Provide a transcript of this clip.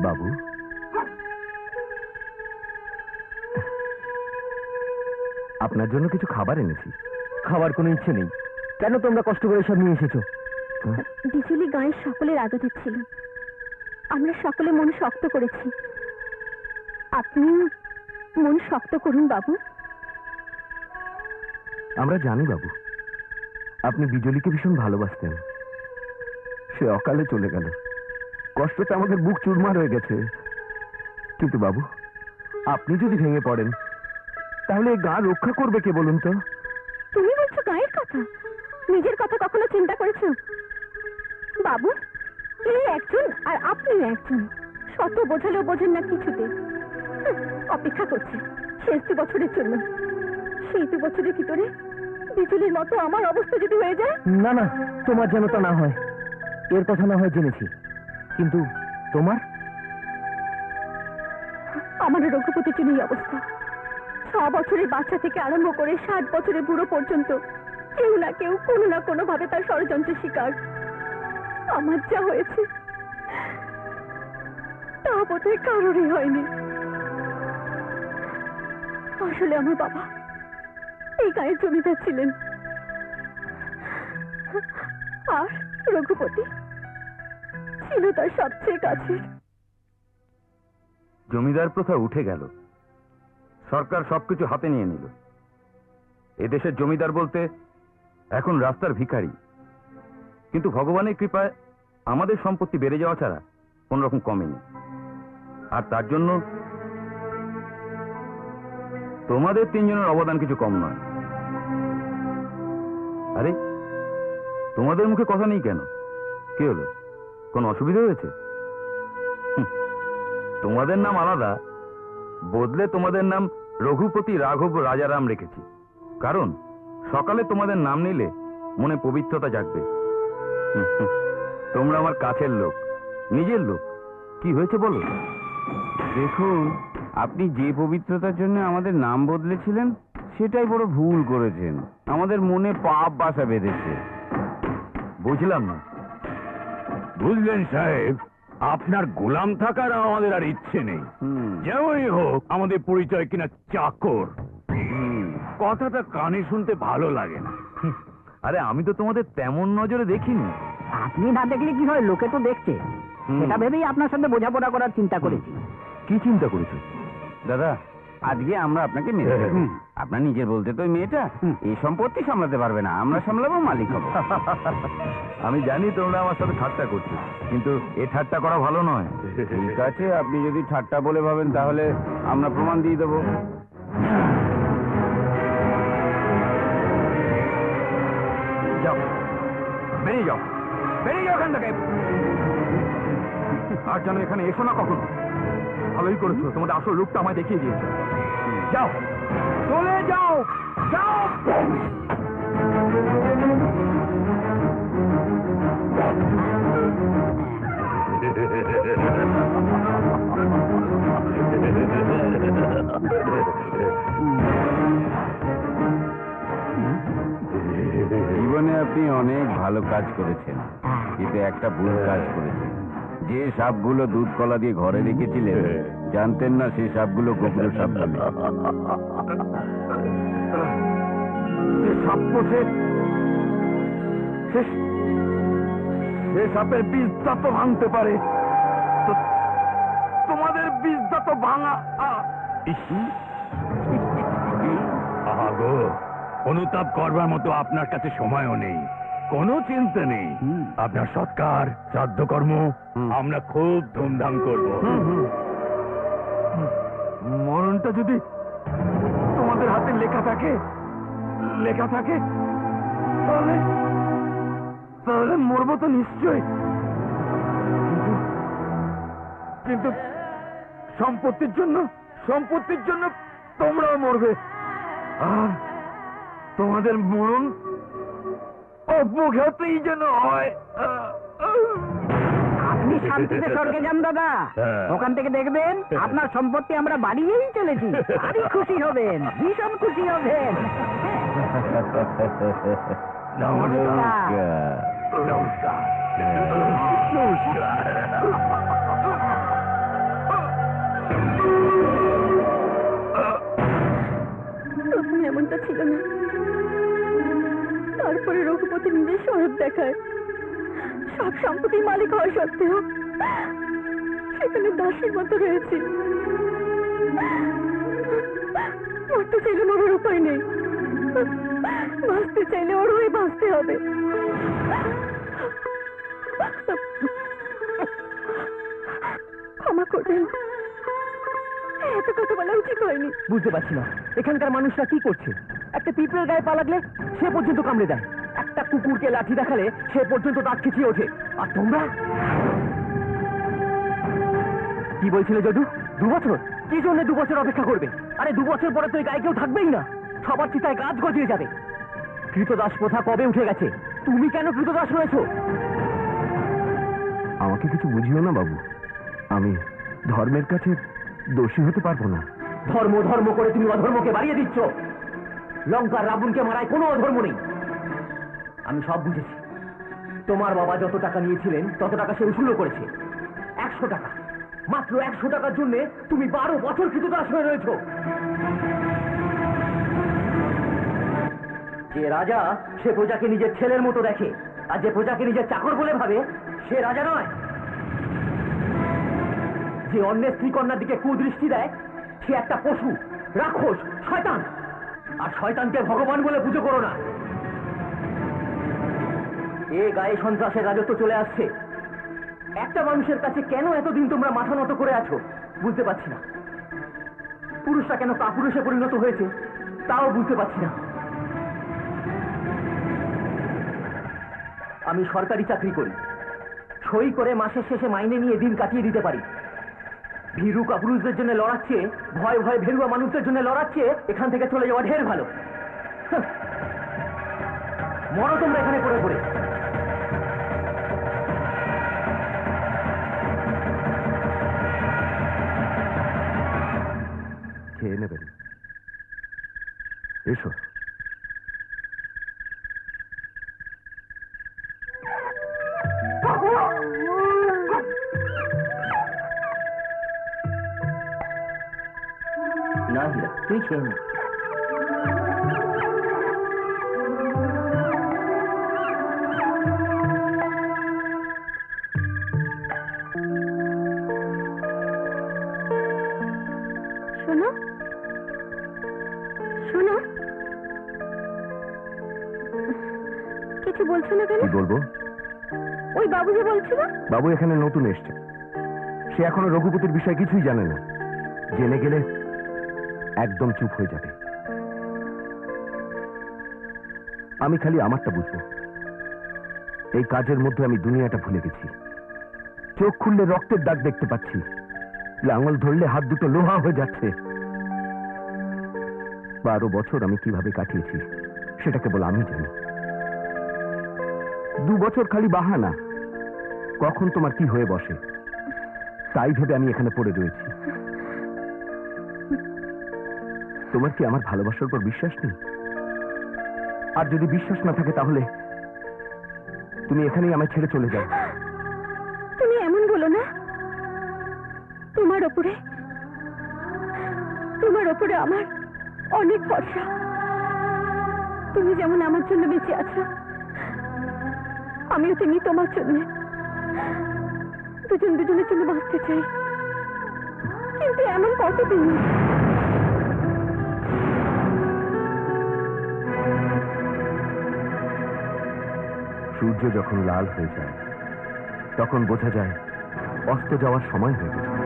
বাবু, আপনার জন্য কিছু খাবার এনেছি। খাবার কোনো ইচ্ছে নেই, কেন তোমরা কষ্ট করে সব নিয়ে এসেছো? বিজুলি গায়ের সকলের আদরের ছিল, আমরা সকলে মন শক্ত করেছি, আপনি মন শক্ত করুন বাবু। আমরা জানি বাবু, আপনি বিজলিকে ভীষণ ভালোবাসতেন। সে অকালে চলে গেল, কষ্টতে আমাদের বুক চুরমার হয়ে গেছে। কিন্তু বাবু, আপনি যদি ভেঙে পড়েন তাহলে এই গাঁ রক্ষা করবে কে বলুন তো? তুমি বলছো গায়ের কথা, নিজের কথা কখনো চিন্তা করেছো বাবু? এই একজন আর আপনি একজন, শত বোঝালেও বোঝেন না কিছুতে। অপেক্ষা করছে শেষ 2 বছরের জন্য। সেই 2 বছরের ভিতরে বিজুলির মতো আমার অবস্থা যদি হয়ে যায়। না না, তোমার যেন তা না হয়, এর কথা না হয় জেনেছি, কিন্তু তোমার? আমার রঘুপতির জন্য এই অবস্থা। 6 বছরের বাচ্চা থেকে আরম্ভ করে 60 বছরের বুড়ো পর্যন্ত কেউ না কেউ কোনো না কোনো ভাবে তার ষড়যন্ত্রের শিকার। আমার যা হয়েছে তা বোধহয় কারোরই হয়নি। আসলে আমার বাবা এই গায়ের জমিদার ছিলেন, আর রঘুপতি ছিল তার সবচেয়ে কাছের। জমিদার প্রথা উঠে গেল, সরকার সবকিছু হাতে নিয়ে নিল। এদেশের জমিদার বলতে এখন রাস্তার ভিখারি। কিন্তু ভগবানের কৃপায় আমাদের সম্পত্তি বেড়ে যাওয়া ছাড়া কোন রকম কমেনি। আর তার জন্য তোমাদের 3 জনের অবদান কিছু কম নয়। আরে, তোমাদের মুখে কথা নেই কেন? কি হলো, কোন অসুবিধা হয়েছে? তোমাদের নাম আলাদা, বদলে তোমাদের নাম রঘুপতি রাঘব রাজারাম রেখেছি। কারণ সকালে তোমাদের নাম নিলে মনে পবিত্রতা জাগবে। তোমরা আমার কাছের লোক, নিজের লোক। কি হয়েছে বলো? দেখুন, আপনি যে পবিত্রতার জন্য আমাদের নাম বদলেছিলেন সেটাই বড় ভুল করেছেন। আমাদের মনে পাপ বাসা বেঁধেছে। বুঝলাম না। বুঝলেন সাহেব, আপনার গোলাম থাকার আমাদের আর ইচ্ছে নেই। যেমনই হোক, আমাদের পরিচয় কিনা চাকর। কথাটা কানে শুনতে ভালো লাগে না। আরে, আমি তো তোমাদের তেমন নজরে দেখিনি। আপনি না দেখলে কি হয়, লোকে তো দেখছে। সেটা ভেবেই আপনার সাথে বোঝাপড়া করার চিন্তা করেছি। কি চিন্তা করেছো? দাদা, আজকে আমরা আপনাকে মেরে ফেলবো। আপনার নিজের বলতে তো ওই মেয়েটা এই সম্পত্তি সামলাতে পারবে না, আমরা সামলাবো, মালিক হবো। আমি জানি তোমরা আমার সাথে ঠাট্টা করছো, কিন্তু এ ঠাট্টা করা ভালো নয়। ঠিক আছে, আপনি যদি ঠাট্টা বলে ভাবেন তাহলে আমরা প্রমাণ দিয়ে দেবো। যাও, বেরিয়ে যাও, বেরিয়ে যাও এখান থেকে। আর যেন এখানে এসো না কখনো। ভালোই করেছো, তোমাদের আসল রূপটা আমায় দেখিয়ে দিয়েছো। যাও, চলে যাও, যাও। জীবনে আপনি অনেক ভালো কাজ করেছেন, কিন্তু একটা ভুল কাজ করেছেন। যে সাপগুলো দুধ কলা দিয়ে ঘরে রেখেছিলেন, জানতেন না সেই সাপগুলো গোবর সাপ বলে। যে সাপ পোষে, সে সাপের বীজটা তো ভাঙতে পারে। তোমাদের বীজটা তো ভাঙা। আহাগো, অনুতাপ করবার মতো আপনার কাছে সময়ও নেই, কোনো চিন্তা নেই। আপনার সৎকার শ্রাদ্ধ কর্ম আমরা খুব ধুমধাম করব। মরণটা যদি তোমাদের হাতে লেখা থাকে তাহলে তাহলে মরবো তো নিশ্চয়। কিন্তু সম্পত্তির জন্য তোমরাও মরবে। আর তোমাদের মরণ অপঘাতেই যেন হয়। আপনি শান্তিতে স্বর্গে যান দাদা, ওখান থেকে দেখবেন আপনার সম্পত্তি আমরা বাড়িয়েই চলেছি। আরই খুশি হবেন, ভীষণ খুশি হবেন। নমস্কার। নমস্কার। নমস্কার। সিদ্ধান্ত ছিল না। তারপরে রঘুপতি নিজের স্বরূপ দেখায়, সব সম্পত্তির মালিক হওয়া সত্ত্বেও সেখানে দাসীর মতো রয়েছে। মরতে চাইলে মরার উপায় নেই, বাঁচতে চাইলে ওর হয়ে বাঁচতে হবে। ক্ষমা করবেন, এত কথা বলা উচিত হয়নি। বুঝতে পারছি না এখানকার মানুষরা কি করছে। একটা পিঁপড়ের গায়ে পা লাগলে সে পর্যন্ত কামড়ে দেয়, একটা কুকুরকে লাঠি দেখালে সে পর্যন্ত দাঁত খিচিয়ে ওঠে, আর তোমরা কি বলছিলে যদু? 2 বছর? কি জন্য 2 বছর অপেক্ষা করবে? আরে 2 বছর পরে তো এই গায়ে কেউ থাকবেই না, সবার চিতায় গাছ গজিয়ে যাবে। কৃতদাস প্রথা কবে উঠে গেছে, তুমি কেন কৃতদাস রয়েছো? আমাকে কিছু বুঝিও না বাবু, আমি ধর্মের কাছে দোষী হতে পারবো না। ধর্ম ধর্ম করে তুমি অধর্মকে বাড়িয়ে দিচ্ছ। লঙ্কার রাবণকে মারায় কোনো অধর্ম নেই। আমি সব বুঝেছি। তোমার বাবা যত টাকা নিয়েছিলেন তত টাকা সে উসুলও করেছে। 100 টাকা, মাত্র 100 টাকার জন্য তুমি 12 বছর কৃতদাস হয়ে রয়েছো। যে রাজা সে প্রজাকে নিজের ছেলের মতো দেখে, আর যে প্রজাকে নিজের চাকর বলে ভাবে সে রাজা নয়। যে অন্যের স্ত্রী কন্যার দিকে কুদৃষ্টি দেয় সে একটা পশু, রাক্ষস, শয়তান। আর শয়তানকে ভগবান বলে পুজো করো না। এ গায়ে সন্ত্রাসের রাজত্ব চলে আসছে। একটা মানুষের কাছে কেন এতদিন তোমরা মাথা নত করে আছো বুঝতে পারছি না। পুরুষরা কেন কাপুরুষে পরিণত হয়েছে তাও বুঝতে পারছি না। আমি সরকারি চাকরি করি, সই করে মাসের শেষে মাইনে নিয়ে দিন কাটিয়ে দিতে পারি। ভীরু কাপুরুষদের জন্য লড়াচ্ছে, ভয় ভয় ভেরুয়া মানুষদের জন্য লড়াচ্ছে, এখান থেকে চলে যাওয়া ঢের ভালো। মরো তোমরা এখানে পড়ে পড়ে। খেয়ে নেবেন, এসো। না হীরা, তুই খেয়ে নে। শোনো শোনো, কিছু বলছো না কেন? কি বলবো? ওই বাবু যে বলছিল। বাবু এখানে নতুন এসছে, সে এখনো রঘুপতির বিষয়ে কিছুই জানে না। জেনে গেলে একদম চুপ হয়ে যাবে। আমি খালি আমারটা বুঝবো। এই কাজের মধ্যে আমি দুনিয়াটা ভুলে গেছি। চোখ খুললে রক্তের দাগ দেখতে পাচ্ছি, লাঙল ধরলে হাত দুটো লোহা হয়ে যাচ্ছে। 12 বছর আমি কিভাবে কাটিয়েছি সেটা কেবল আমি জানি। 2 বছর খালি বাহানা, কখন তোমার কি হয়ে বসে তাই ভেবে আমি এখানে পড়ে রয়েছি। তোমার কি আমার ভালোবাসার উপর বিশ্বাস নেই? আর যদি বিশ্বাস না থাকে তাহলে তুমি এখানেই আমায় ছেড়ে চলে যাও। তুমি এমন বলো না। তোমার ওপরে আমার অনেক ভরসা। তুমি যেমন আমার জন্য বেঁচে আছো, আমিও তেমনি তোমার জন্য। দুজন দুজনের জন্য বাঁচতে চাই, কিন্তু এমন কতদিন? সূর্য যখন লাল হয়ে যায় তখন বোঝা যায় অস্ত যাওয়ার সময় হয়ে গেছে।